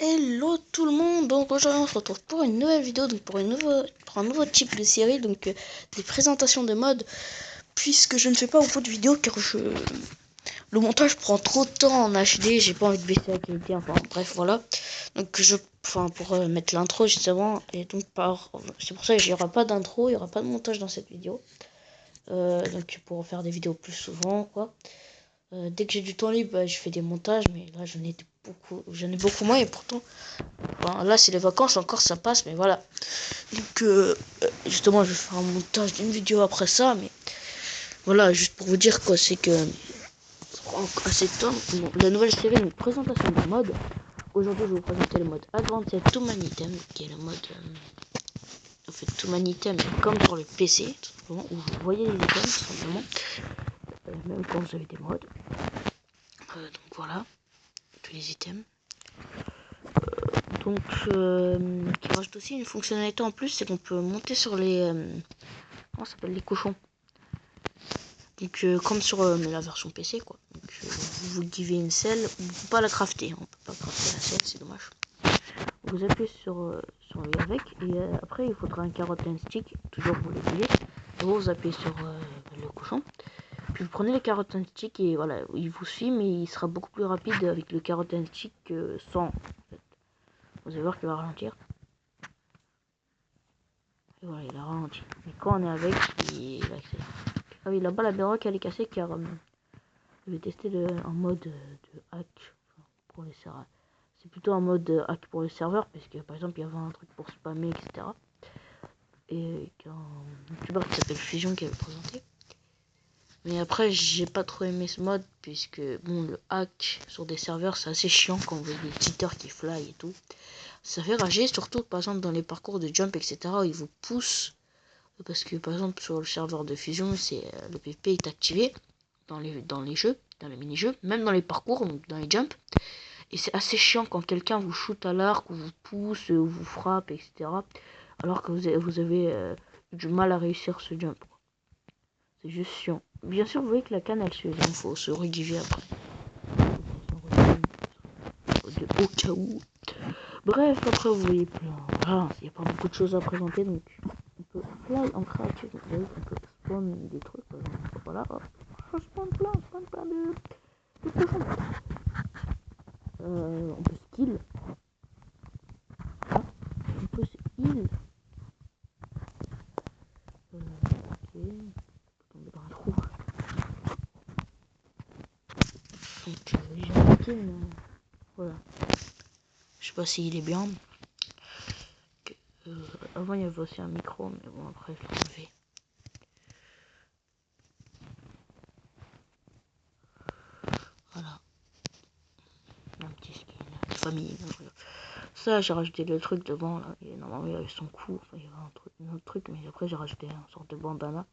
Hello tout le monde, donc aujourd'hui on se retrouve pour une nouvelle vidéo, donc pour un nouveau type de série, donc des présentations de mode, puisque je ne fais pas beaucoup de vidéos car le montage prend trop de temps en HD, j'ai pas envie de baisser la qualité, enfin bref voilà, donc pour mettre l'intro juste avant, et donc c'est pour ça qu'il n'y aura pas d'intro, il n'y aura pas de montage dans cette vidéo, donc pour faire des vidéos plus souvent quoi. Dès que j'ai du temps libre, je fais des montages, mais là j'en ai beaucoup moins, et pourtant enfin, là c'est les vacances encore, ça passe, mais voilà. Donc justement je vais faire un montage d'une vidéo après ça, mais voilà, juste pour vous dire quoi, c'est que à septembre, la nouvelle série, une présentation de mode. Aujourd'hui je vais vous présenter le mode Advanced Too Many Item, qui est le mode en fait Too Many Item comme sur le PC, tout simplement, où vous voyez les items tout simplement, même quand vous avez des modes. Donc voilà, tous les items. Donc qui rajoute aussi une fonctionnalité en plus, c'est qu'on peut monter sur les comment ça s'appelle, les cochons. Donc comme sur la version PC quoi. Donc vous givez une selle, on peut pas la crafter, on peut pas crafter la selle, c'est dommage. Vous appuyez sur lui avec, et après il faudra un carrot and stick, toujours vous l'aiguillez, et vous appuyez sur le cochon, puis vous prenez les carrot and stick, et voilà, il vous suit, mais il sera beaucoup plus rapide avec le carrot and stick que sans en fait. Vous allez voir qu'il va ralentir. Et voilà, il a ralenti. Mais quand on est avec, il accélère. Ah oui, là-bas la béroque elle est cassée car je vais tester en mode de hack pour les serveurs. C'est plutôt un mode hack pour les serveurs, parce que par exemple il y avait un truc pour spammer, etc. Et qu'un youtubeur qui s'appelle Fusion qui avait présenté. Mais après j'ai pas trop aimé ce mode, puisque bon, le hack sur des serveurs c'est assez chiant quand vous voyez des cheaters qui fly et tout. Ça fait rager, surtout par exemple dans les parcours de jump, etc. où ils vous poussent. Parce que par exemple sur le serveur de Fusion, c'est le PvP est activé dans les jeux, dans les mini-jeux, même dans les parcours, donc dans les jumps. Et c'est assez chiant quand quelqu'un vous shoot à l'arc, ou vous pousse, ou vous frappe, etc. Alors que vous avez du mal à réussir ce jump. C'est juste chiant. Bien sûr, vous voyez que la canne elle suit, donc faut se regiver après. Au cas où. Bref, après vous voyez plein. Voilà, il n'y a pas beaucoup de choses à présenter, donc on peut fly en créature. Vous voyez qu'on peut spawn des trucs, par exemple. Voilà, hop. Je spawn plein de cochons. On peut skill. Ah, on peut skill. Ok. Tomber dans un trou. Donc j'ai un skill. Voilà. Je sais pas s'il est bien. Avant il y avait aussi un micro, mais bon après je l'ai enlevé. Voilà. Un petit skin de famille. Ça j'ai rajouté le truc devant là. Et normalement il y avait son cou. Enfin il y avait un autre truc, mais après j'ai rajouté une sorte de bandana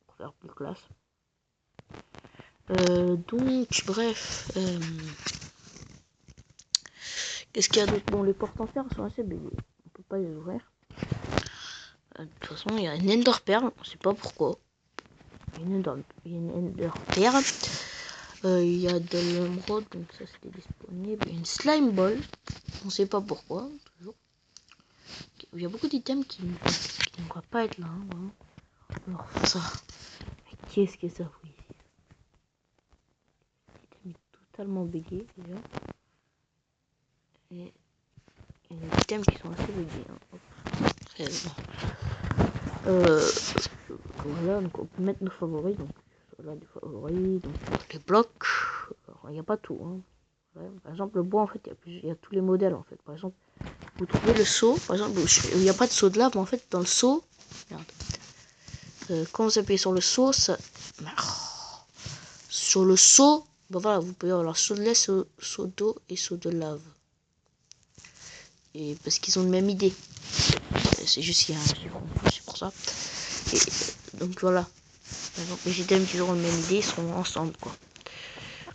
pour faire plus classe. Donc bref. Qu'est-ce qu'il y a d'autre? Bon, les portes en fer sont assez buggées. On peut pas les ouvrir. De toute façon, il y a une Ender Pearl, on sait pas pourquoi. Il y a une Ender Pearl. Il y a de l'émeraude, donc ça c'était disponible. Une Slime Ball, on sait pas pourquoi, toujours. Il y a beaucoup d'items qui ne doivent pas être là. Hein, alors ça, mais qu'est-ce que ça fout ici? L'item est totalement bugué déjà. Et il y a des items qui sont assez buggés. Hein. Très bon. Voilà, donc on peut mettre nos favoris, donc là des favoris, donc les blocs, il n'y a pas tout, hein. Ouais, par exemple le bois en fait il y a tous les modèles en fait, par exemple vous trouvez le seau, par exemple il n'y a pas de seau de lave, mais en fait dans le seau, quand vous appuyez sur le seau, ça, sur le seau, ben voilà, vous pouvez avoir seau de lait, seau d'eau et seau de lave, et parce qu'ils ont la même idée, c'est juste qu'il y a un chiffre en plus, c'est pour ça, et donc voilà. Par exemple, les items qui auront la même idée seront ensemble, quoi.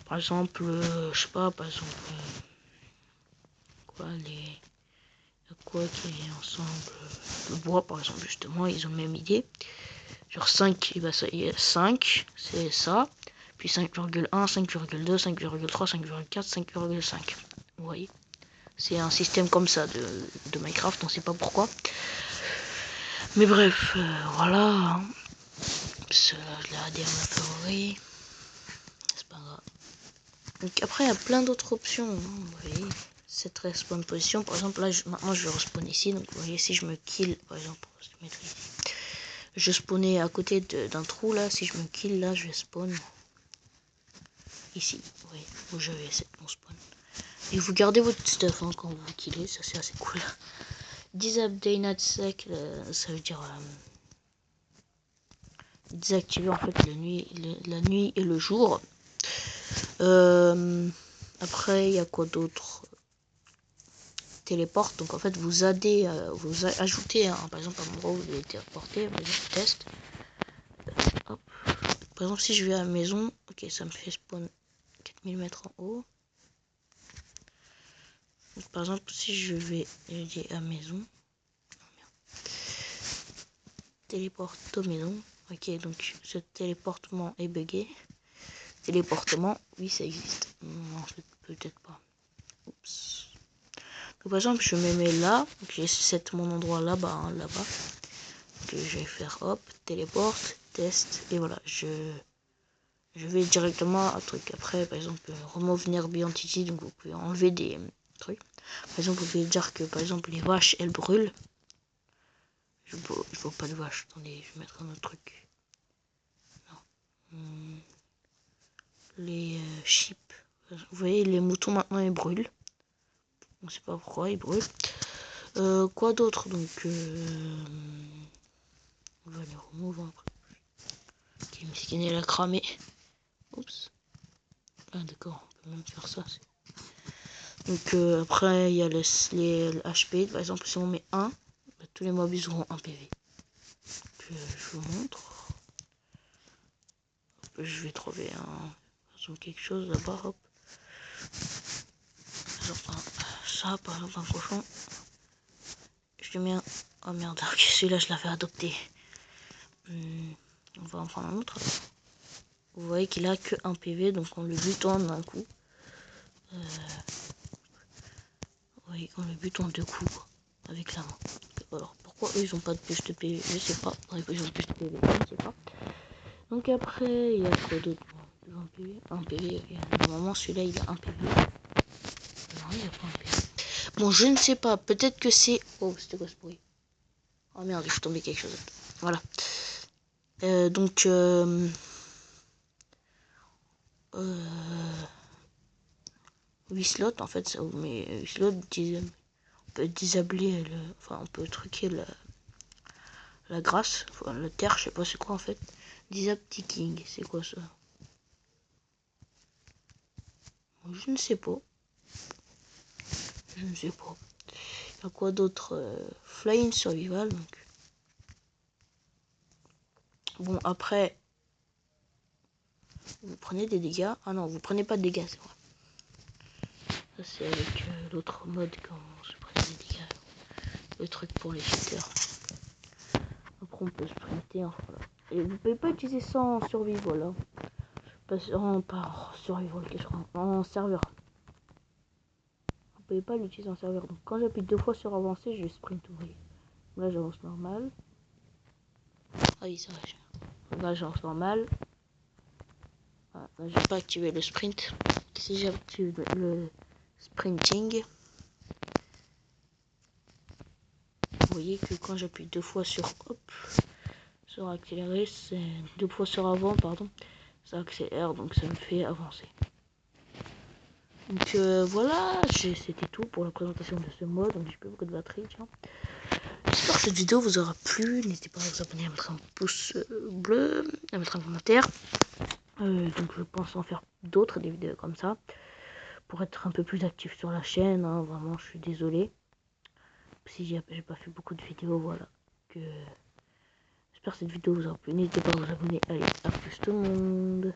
Par exemple, je sais pas, par exemple, quoi, quoi qui est ensemble, le bois, par exemple, justement, ils ont la même idée. Genre 5, bah, ça y est, 5, c'est ça. Puis 5,1, 5,2, 5,3, 5,4, 5,5. Vous voyez. C'est un système comme ça de Minecraft, on sait pas pourquoi. Mais bref, voilà. Cela, je l'ai dit à ma favori. C'est pas grave. Donc après, il y a plein d'autres options. Hein, vous voyez, cette respawn position. Par exemple, là, maintenant, je vais respawn ici. Donc, vous voyez, si je me kill, par exemple, je spawnais à côté d'un trou, là. Si je me kill, là, je vais spawn ici. Vous voyez, où je vais mon spawn. Et vous gardez votre stuff hein, quand vous vous killez. Ça, c'est assez cool. Disable night sec, ça veut dire désactiver en fait la nuit et le jour. Après, il y a quoi d'autre? Téléporte, donc en fait vous addez, vous ajoutez par exemple un endroit où vous devez téléporter, par exemple test. Hop. Par exemple si je vais à la maison, ok ça me fait spawn 4000 mètres en haut. Donc, par exemple si je vais à maison, téléporte aux maisons, ok donc ce téléportement est bugué. Téléportement, oui ça existe, non peut-être pas. Oups. Donc, par exemple je me mets là, j'ai set mon endroit là-bas, hein, là-bas. Que je vais faire hop, téléporte, test, et voilà, je vais directement à un truc. Après, par exemple, remove nearby entity, donc vous pouvez enlever des trucs. Par exemple, vous pouvez dire que, par exemple, les vaches, elles brûlent. Je vois pas de vaches, attendez, je vais mettre un autre truc. Non. Les sheep. Vous voyez, les moutons, maintenant, ils brûlent. On sait pas pourquoi, ils brûlent. Quoi d'autre, donc, on va les remove après. Ok, miskin, il a cramé. Oups. Ah d'accord, on peut même faire ça. Donc après il y a les HP, par exemple si on met 1, bah, tous les mobs ils auront 1 PV. Donc, je vous montre. Je vais trouver quelque chose là-bas, hop. Ça par exemple un cochon. Je lui mets un... Oh merde, celui-là je l'avais adopté. On va en prendre un autre. Vous voyez qu'il a que 1 PV, donc on le butonne d'un coup. Oui, on le bute en 2 coups, quoi, avec la main. Alors, pourquoi eux, ils ont pas de plus de PV? Je sais pas. Ils ont plus de PV, je sais pas. Donc après, il y a quoi d'autre? 1 PV, 1 PV. Normalement, celui-là, il a 1 PV. Non, il a pas 1 PV. Bon, je ne sais pas. Peut-être que c'est... Oh, c'était quoi ce bruit? Oh merde, je suis tombé quelque chose. Voilà. Donc... 8 slots, en fait, ça vous met 8 slots. On peut disabler enfin, on peut truquer la grâce, enfin, la terre, je sais pas c'est quoi en fait. Disable ticking, c'est quoi ça? Je ne sais pas. Je ne sais pas. Il y a quoi d'autre? Flying survival, donc. Bon, après, vous prenez des dégâts. Ah non, vous prenez pas de dégâts, c'est vrai. Ça, c'est avec l'autre mode quand je prends des dégâts. Le truc pour les cheaters. Après, on peut sprinter. Hein, voilà. Et vous pouvez pas utiliser ça en survival. Hein. Pas en survival, qu'est-ce que en serveur. Vous pouvez pas l'utiliser en serveur. Donc, quand j'appuie 2 fois sur avancer, je sprint. Vous voyez. Là, j'avance normal. Ah oui, ça va. Là, j'avance normal. Voilà, là, j'ai pas activé le sprint. Si j'active le sprinting, vous voyez que quand j'appuie 2 fois sur hop, sur accélérer, c'est 2 fois sur avant, pardon, ça accélère, donc ça me fait avancer. Donc voilà, c'était tout pour la présentation de ce mode. Donc j'ai plus beaucoup de batterie, tiens. J'espère que cette vidéo vous aura plu. N'hésitez pas à vous abonner, à mettre un pouce bleu, à mettre un commentaire. Donc je pense en faire d'autres, des vidéos comme ça, pour être un peu plus actif sur la chaîne. Hein. Vraiment, je suis désolé si j'ai pas fait beaucoup de vidéos, voilà. J'espère que cette vidéo vous aura plu. N'hésitez pas à vous abonner. Allez, à plus tout le monde.